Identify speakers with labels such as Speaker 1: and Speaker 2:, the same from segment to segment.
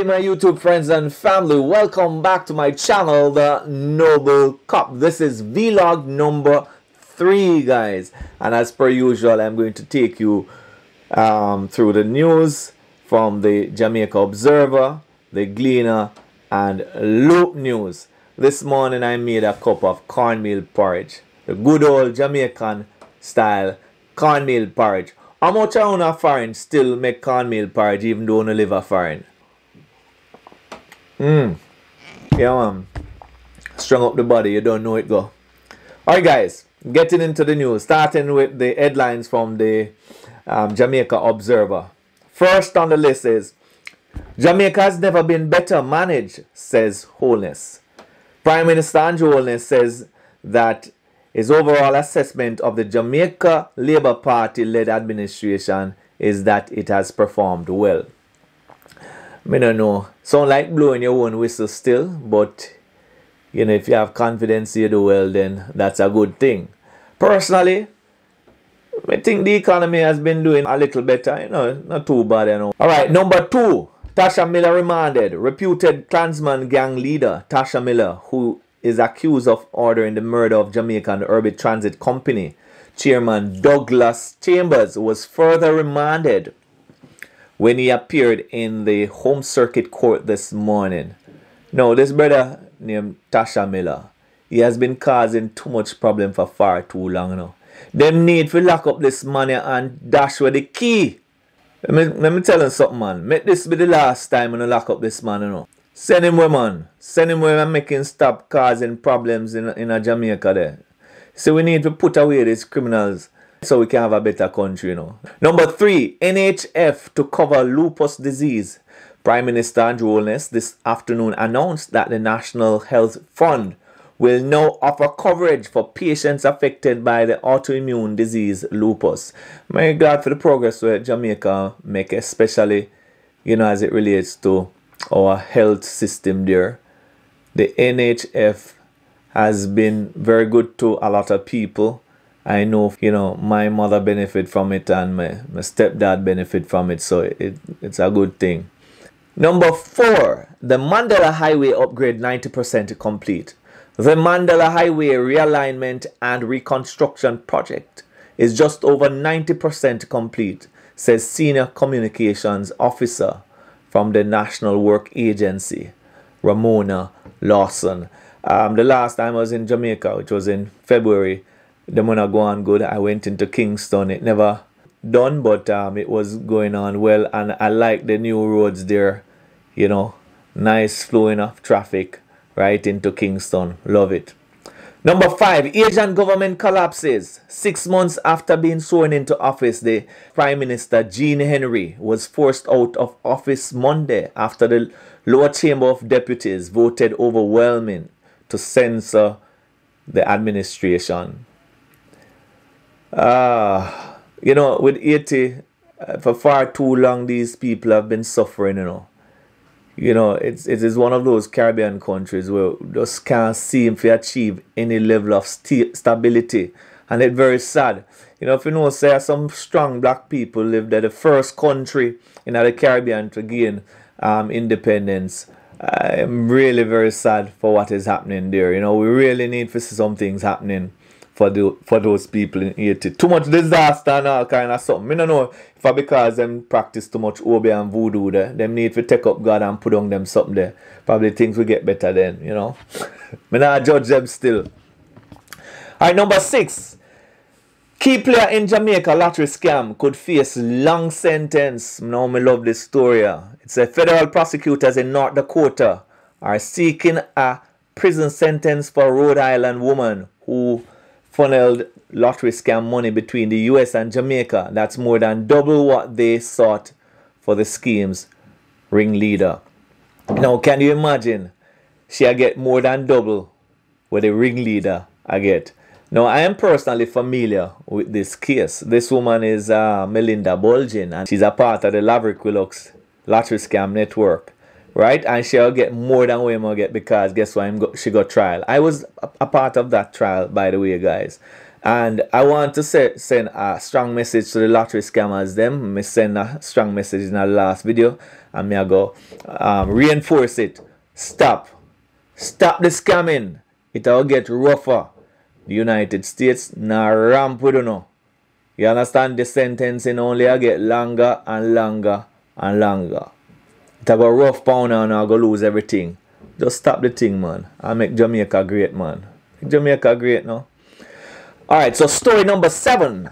Speaker 1: day, my YouTube friends and family. Welcome back to my channel, The Noble Cop. This is vlog number 3, guys. And as per usual, I'm going to take you through the news from the Jamaica Observer, the Gleaner, and Loop News. This morning, I made a cup of cornmeal porridge. The good old Jamaican style cornmeal porridge. How much I own a foreign still make cornmeal porridge even though I live a foreign? Yeah, man. Strung up the body, you don't know it go. Alright, guys, getting into the news, starting with the headlines from the Jamaica Observer. First on the list is, Jamaica has never been better managed, says Holness. Prime Minister Andrew Holness says that his overall assessment of the Jamaica Labour Party-led administration is that it has performed well. I don't know. Sound like blowing your own whistle still, but you know, if you have confidence you do well, then that's a good thing. Personally, I think the economy has been doing a little better, you know, not too bad, you know. Alright, number 2, Tasha Miller remanded. Reputed Klansman gang leader Tasha Miller, who is accused of ordering the murder of Jamaican Urban Transit Company chairman Douglas Chambers, was further remanded when he appeared in the Home Circuit Court this morning. Now, this brother named Tasha Miller, he has been causing too much problem for far too long now. Them need to lock up this money and dash with the key. Let me tell you something, man. Make this be the last time when I lock up this man, you know. Send him away, man. Send him away and make him stop causing problems in a Jamaica there. So we need to put away these criminals so we can have a better country, you know. Number 3, NHF to cover lupus disease. Prime Minister Andrew Holness this afternoon announced that the National Health Fund will now offer coverage for patients affected by the autoimmune disease lupus. I'm glad for the progress where Jamaica make, especially, you know, as it relates to our health system there. The NHF has been very good to a lot of people. I know, you know, my mother benefit from it and my stepdad benefit from it, so it's a good thing. Number 4, the Mandela Highway upgrade 90% complete. The Mandela Highway realignment and reconstruction project is just over 90% complete, says Senior Communications Officer from the National Work Agency, Ramona Lawson. The last time I was in Jamaica, which was in February, the money go on good. I went into Kingston. It never done, but it was going on well, and I like the new roads there. You know, nice flowing of traffic right into Kingston. Love it. Number 5, Asian government collapses. 6 months after being sworn into office, the Prime Minister Jean Henry was forced out of office Monday after the lower chamber of deputies voted overwhelming to censor the administration. You know, with Haiti, for far too long, these people have been suffering, you know. You know, it is one of those Caribbean countries where just can't seem to achieve any level of stability. And it's very sad. You know, if you know, say some strong black people live there, the first country in the Caribbean to gain independence. I'm really very sad for what is happening there. You know, we really need to see some things happening for those people in Haiti. Too much disaster and all kind of something. I don't know if because them practice too much obi and voodoo there. Them need to take up God and put on them something there. Probably things will get better then, you know. I not judge them still. Alright, number 6. Key player in Jamaica lottery scam could face long sentence. Now I love this story. It's a federal prosecutors in North Dakota are seeking a prison sentence for Rhode Island woman who funneled lottery scam money between the US and Jamaica. That's more than double what they sought for the scheme's ringleader. Now, can you imagine? She'll get more than double what the ringleader I get. Now, I am personally familiar with this case. This woman is Melinda Bulgin, and she's a part of the Laverick Willocks lottery scam network. Right? And she'll get more than we get because guess what? She got trial. I was a part of that trial, by the way, guys. And I want to send a strong message to the lottery scammers them. Me send a strong message in the last video. And me I go reinforce it. Stop. Stop the scamming. It will get rougher. The United States now ramp with you know. You understand? The sentencing only I get longer and longer and longer. It will go rough pound and I go lose everything. Just stop the thing, man. And make Jamaica great, man. Make Jamaica great now. Alright, so story number 7.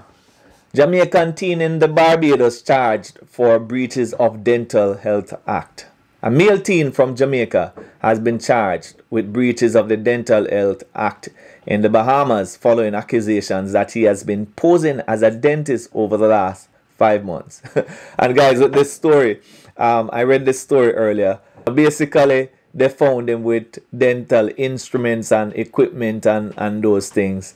Speaker 1: Jamaican teen in the Barbados charged for breaches of Dental Health Act. A male teen from Jamaica has been charged with breaches of the Dental Health Act in the Bahamas following accusations that he has been posing as a dentist over the last 5 months. And guys, with this story, I read this story earlier. Basically, they found him with dental instruments and equipment and those things.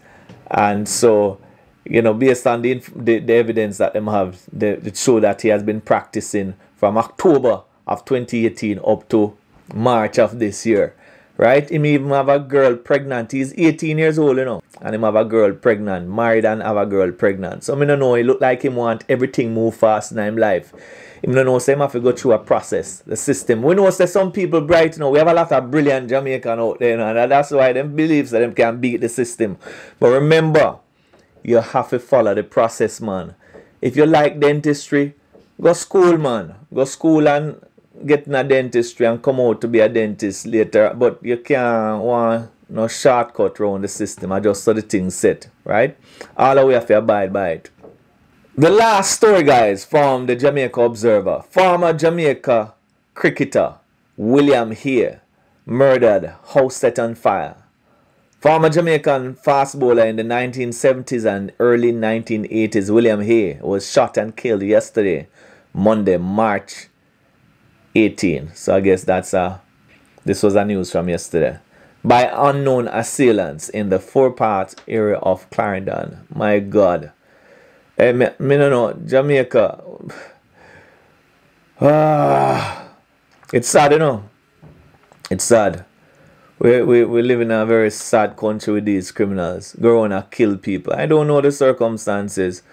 Speaker 1: And so, you know, based on the evidence that them have, they show that he has been practicing from October of 2018 up to March of this year. Right? He even have a girl pregnant. He's 18 years old, you know. And him have a girl pregnant. Married and have a girl pregnant. So I don't know, he look like him want everything move fast in his life. He don't know, so him have to go through a process, the system. We know that some people bright, you know. We have a lot of brilliant Jamaican out there, you know, and that's why them believes that them can beat the system. But remember, you have to follow the process, man. If you like dentistry, go school, man. Go school and get in a dentistry and come out to be a dentist later. But you can't want no shortcut around the system. I just saw the thing set, right? All the way have to abide by it. The last story, guys, from the Jamaica Observer. Former Jamaica cricketer William Hay murdered, house set on fire. Former Jamaican fast bowler in the 1970s and early 1980s, William Hay, was shot and killed yesterday, Monday, March 18. So I guess this was a news from yesterday. By unknown assailants in the Four-Part area of Clarendon. My God. Hey, me no know, Jamaica. It's sad, you know. It's sad. We live in a very sad country with these criminals. Go around and kill people. I don't know the circumstances,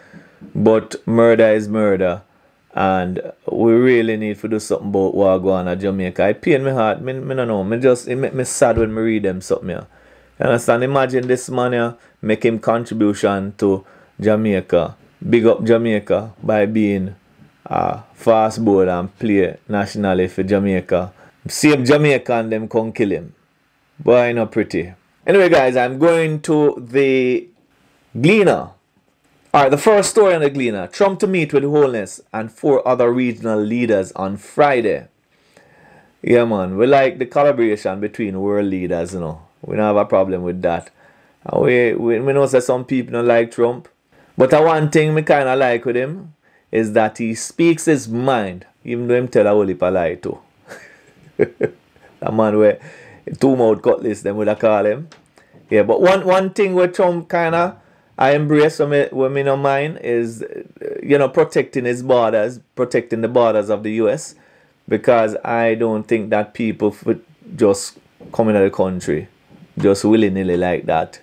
Speaker 1: but murder is murder. And we really need to do something about what going on in Jamaica. It pain my heart. Me no know. It make me sad when me read them something here. You understand? Imagine this man here make him contribution to Jamaica. Big up Jamaica by being a fast bowler and play nationally for Jamaica. Save Jamaica and them come kill him. Boy, not pretty. Anyway, guys, I'm going to the Gleaner. Alright, the first story on the Gleaner. Trump to meet with Holness and 4 other regional leaders on Friday. Yeah, man. We like the collaboration between world leaders, you know. We don't have a problem with that. And we know that some people don't like Trump. But one thing me kind of like with him is that he speaks his mind, even though him tell a whole heap of lie too. That man where 2-mouth cutlass, them would have call him. Yeah, but one thing with Trump kind of I embrace when me no mind is, you know, protecting his borders, protecting the borders of the US, because I don't think that people would just come into the country just willy-nilly like that.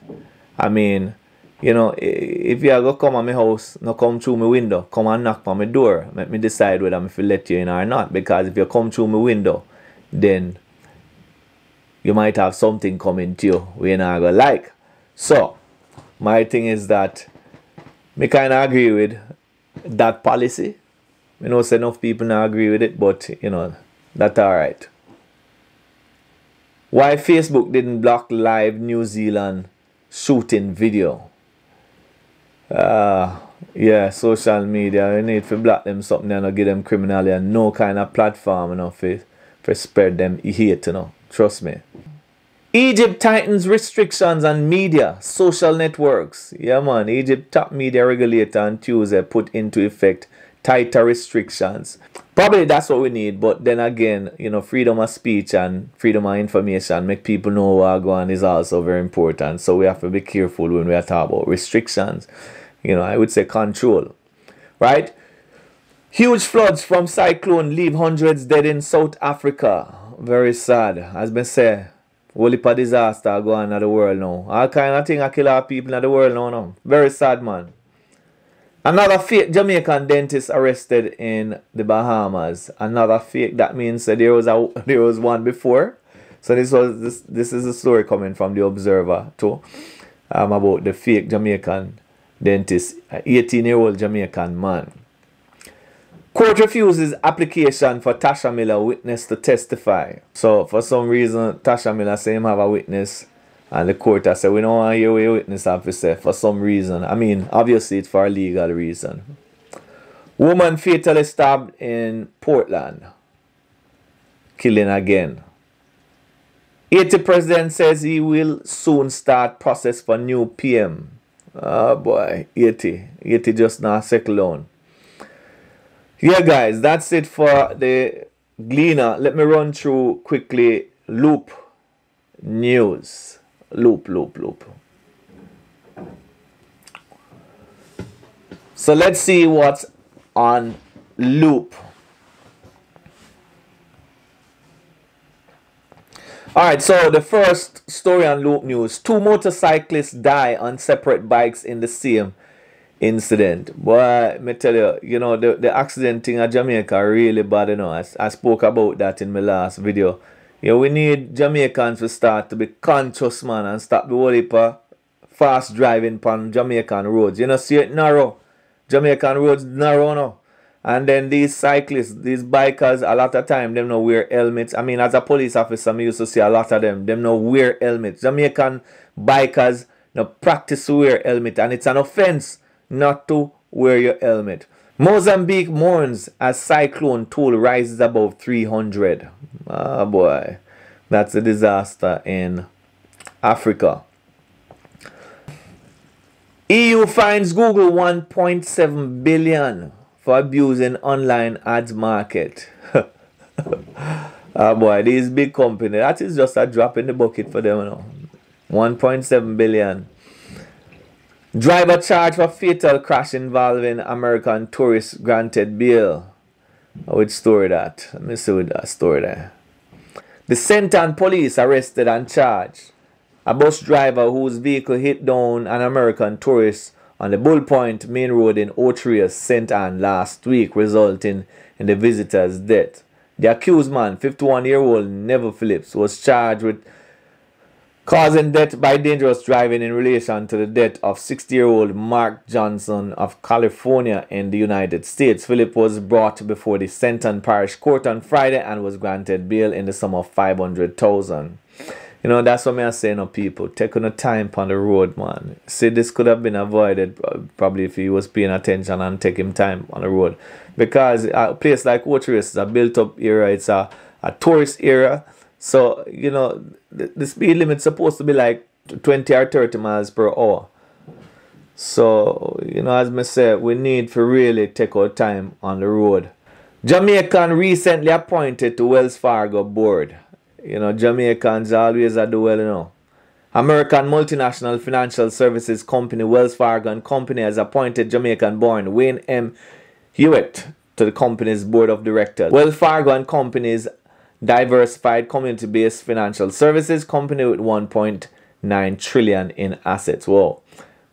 Speaker 1: I mean, you know, if you are going to come at my house, not come through my window, come and knock on my door, let me decide whether I'm going to let you in or not. Because if you come through my window, then you might have something coming to you we're not going to like. So, my thing is that me kind of agree with that policy. You know, so enough people not agree with it, but, you know, that's alright. Why Facebook didn't block live New Zealand shooting video? Yeah, social media, we need to block them something and give them criminality and no kind of platform, you know, for spread them hate, you know. Trust me. Egypt tightens restrictions on media, social networks. Yeah, man. Egypt top media regulator on Tuesday put into effect tighter restrictions. Probably that's what we need, but then again, you know, freedom of speech and freedom of information, make people know what's going on is also very important. So we have to be careful when we are talking about restrictions. You know, I would say control. Right? Huge floods from cyclone leave hundreds dead in South Africa. Very sad. As been said, Whole heap of disaster go on in the world now. All kind of thing I kill our people in the world now. Very sad, man. Another fake Jamaican dentist arrested in the Bahamas. Another fake. That means that there was one before. So this is a story coming from the Observer too. About the fake Jamaican dentist, 18-year-old Jamaican man. Court refuses application for Tasha Miller witness to testify. So for some reason, Tasha Miller say him have a witness, and the court has said we don't want to hear what your witness have to say for some reason. I mean, obviously it's for a legal reason. Woman fatally stabbed in Portland. Killing again. Haiti president says he will soon start process for new PM. Oh boy, Haiti just now settle down. Yeah, guys, that's it for the Gleaner. Let me run through quickly Loop news. Loop. So let's see what's on Loop. Alright, so the first story on Loop News. 2 motorcyclists die on separate bikes in the same incident. Boy, me tell you, you know, the accident thing in Jamaica really bad, you know. I spoke about that in my last video. You know, we need Jamaicans to start to be conscious, man, and stop the whole heap of fast driving on Jamaican roads. You know, see it narrow. Jamaican roads narrow now. And then these cyclists, these bikers, a lot of time, them no wear helmets. I mean, as a police officer, I used to see a lot of them no wear helmets. Jamaican bikers no practice to wear helmet, and it's an offense not to wear your helmet. Mozambique mourns as cyclone toll rises above 300. Oh boy, that's a disaster in Africa. EU fines Google 1.7 billion for abusing online ads market. Oh boy, these big companies, that is just a drop in the bucket for them, you know. 1.7 billion. Driver charged for fatal crash involving American tourist granted bail. Which story that? Let me see with that story there. The Senton police arrested and charged a bus driver whose vehicle hit down an American tourist on the Bull Point main road in Otrius, St. Anne last week, resulting in the visitor's death. The accused man, 51-year-old Neville Phillips, was charged with causing death by dangerous driving in relation to the death of 60-year-old Mark Johnson of California in the United States. Philip was brought before the Senton Parish Court on Friday and was granted bail in the sum of $500,000. You know, that's what I'm saying to people. Take on the time on the road, man. See, this could have been avoided probably if he was paying attention and taking time on the road. Because a place like Otrius is a built-up area. It's a tourist area. So, you know, the speed limit's supposed to be like 20 or 30 miles per hour. So, you know, as I said, we need to really take our time on the road. Jamaican recently appointed to Wells Fargo board. You know, Jamaicans always do well, you know. American multinational financial services company Wells Fargo and Company has appointed Jamaican-born Wayne M. Hewitt to the company's board of directors. Wells Fargo and Company's diversified community-based financial services company with 1.9 trillion in assets. Whoa.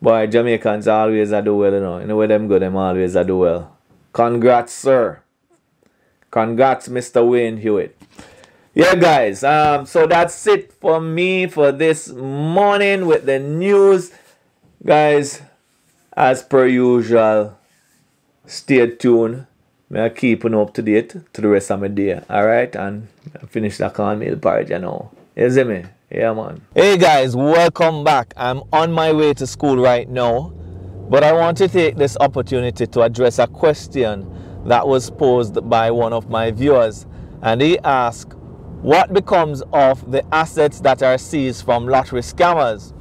Speaker 1: Boy, Jamaicans always do well, you know. You know where them go, them always do well. Congrats, sir. Congrats, Mr. Wayne Hewitt. Yeah, guys. So that's it for me for this morning with the news. Guys, as per usual, stay tuned. I keep up to date to the rest of my day. Alright, and finish the cornmeal porridge, you know. You see me? Yeah, man. Hey guys, welcome back. I'm on my way to school right now, but I want to take this opportunity to address a question that was posed by one of my viewers, and he asked, what becomes of the assets that are seized from lottery scammers?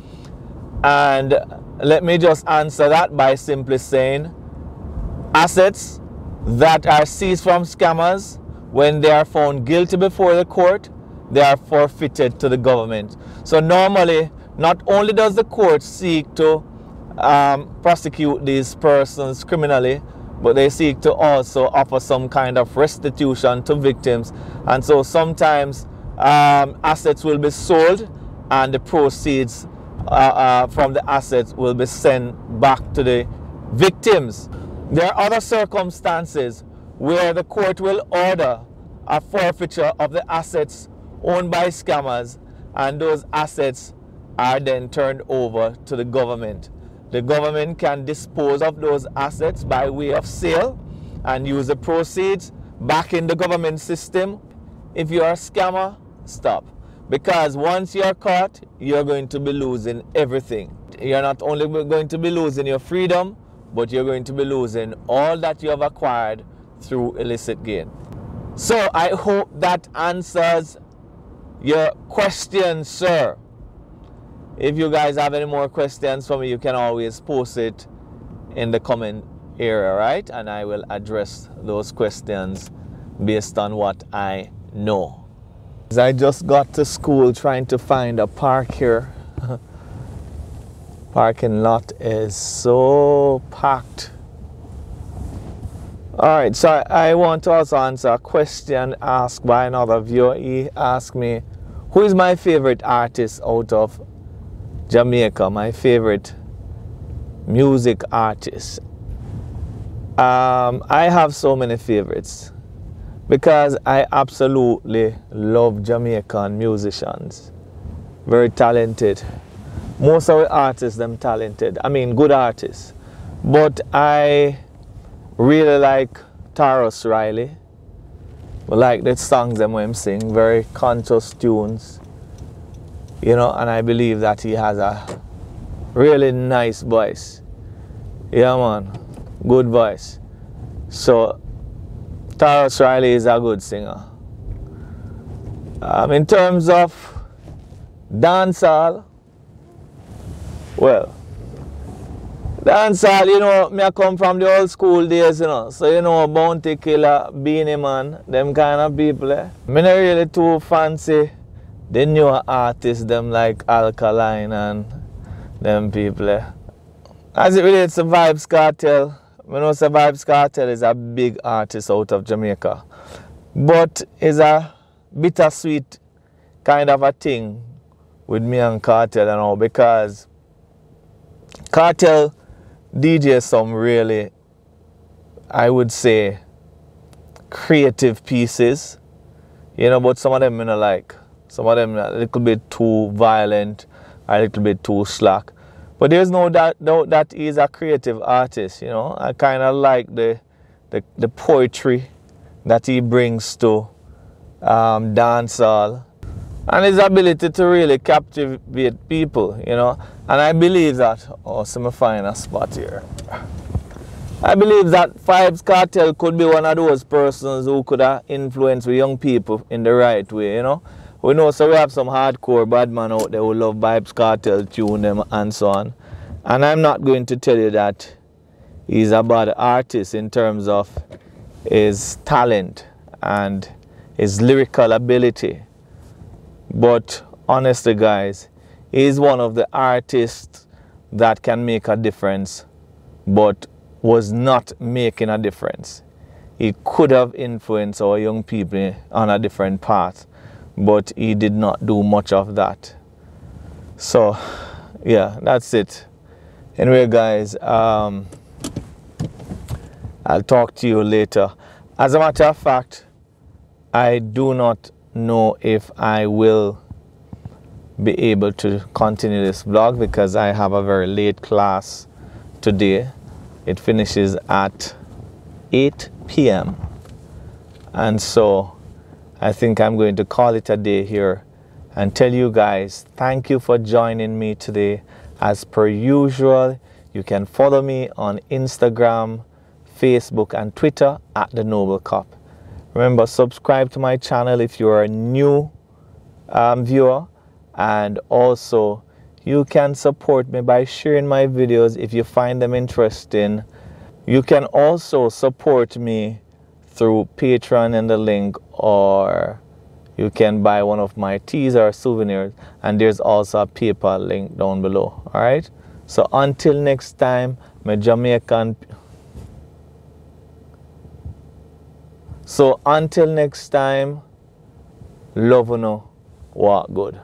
Speaker 1: And let me just answer that by simply saying, assets that are seized from scammers, when they are found guilty before the court, they are forfeited to the government. So normally, not only does the court seek to prosecute these persons criminally, but they seek to also offer some kind of restitution to victims. And so sometimes assets will be sold, and the proceeds from the assets will be sent back to the victims. There are other circumstances where the court will order a forfeiture of the assets owned by scammers, and those assets are then turned over to the government. The government can dispose of those assets by way of sale and use the proceeds back in the government system. If you're a scammer, stop. Because once you're caught, you're going to be losing everything. You're not only going to be losing your freedom, but you're going to be losing all that you have acquired through illicit gain. So I hope that answers your question, sir. If you guys have any more questions for me, you can always post it in the comment area, right? And I will address those questions based on what I know. I just got to school trying to find a park here. Parking lot is so packed. Alright, so I want to also answer a question asked by another viewer. He asked me, who is my favorite artist out of Jamaica? My favorite music artist. I have so many favorites because I absolutely love Jamaican musicians. Very talented. Most of the artists, them talented. I mean, good artists. But I really like Tarrus Riley. I like the songs them when him sing, very conscious tunes. You know, and I believe that he has a really nice voice. Yeah, man. Good voice. So, Tarrus Riley is a good singer. In terms of dancehall, well, dancehall, you know, me I come from the old school days, you know. So, you know, Bounty Killer, Beanie Man, them kind of people, eh. Me not really too fancy the newer artists, them like Alkaline and them people, eh. As it relates to Vybz Kartel, I know say Vybz Kartel is a big artist out of Jamaica. But it's a bittersweet kind of a thing with me and Kartel and all, because Kartel DJs some really, I would say, creative pieces, you know, but some of them I don't like. Some of them a little bit too violent, a little bit too slack. But there's no doubt that he's a creative artist, you know. I kind of like the poetry that he brings to dancehall, and his ability to really captivate people, you know. And I believe that, oh, so me find a spot here. I believe that Vybz Kartel could be one of those persons who could have influenced young people in the right way, you know. We know, so we have some hardcore bad man out there who love Vybz Kartel, tune them and so on. And I'm not going to tell you that he's a bad artist in terms of his talent and his lyrical ability. But honestly, guys, he's one of the artists that can make a difference, but was not making a difference. He could have influenced our young people on a different path, but he did not do much of that. So, yeah, that's it. Anyway, guys, I'll talk to you later. As a matter of fact, I do not know if I will be able to continue this vlog because I have a very late class today. It finishes at 8 p.m. And so I think I'm going to call it a day here and tell you guys thank you for joining me today. As per usual, you can follow me on Instagram, Facebook, and Twitter at The Noble Cop. Remember, subscribe to my channel if you are a new viewer, and also you can support me by sharing my videos if you find them interesting. You can also support me through Patreon in the link, or you can buy one of my teas or souvenirs, and there's also a PayPal link down below. All right, so until next time, my Jamaican. So until next time, Love you know. Walk good.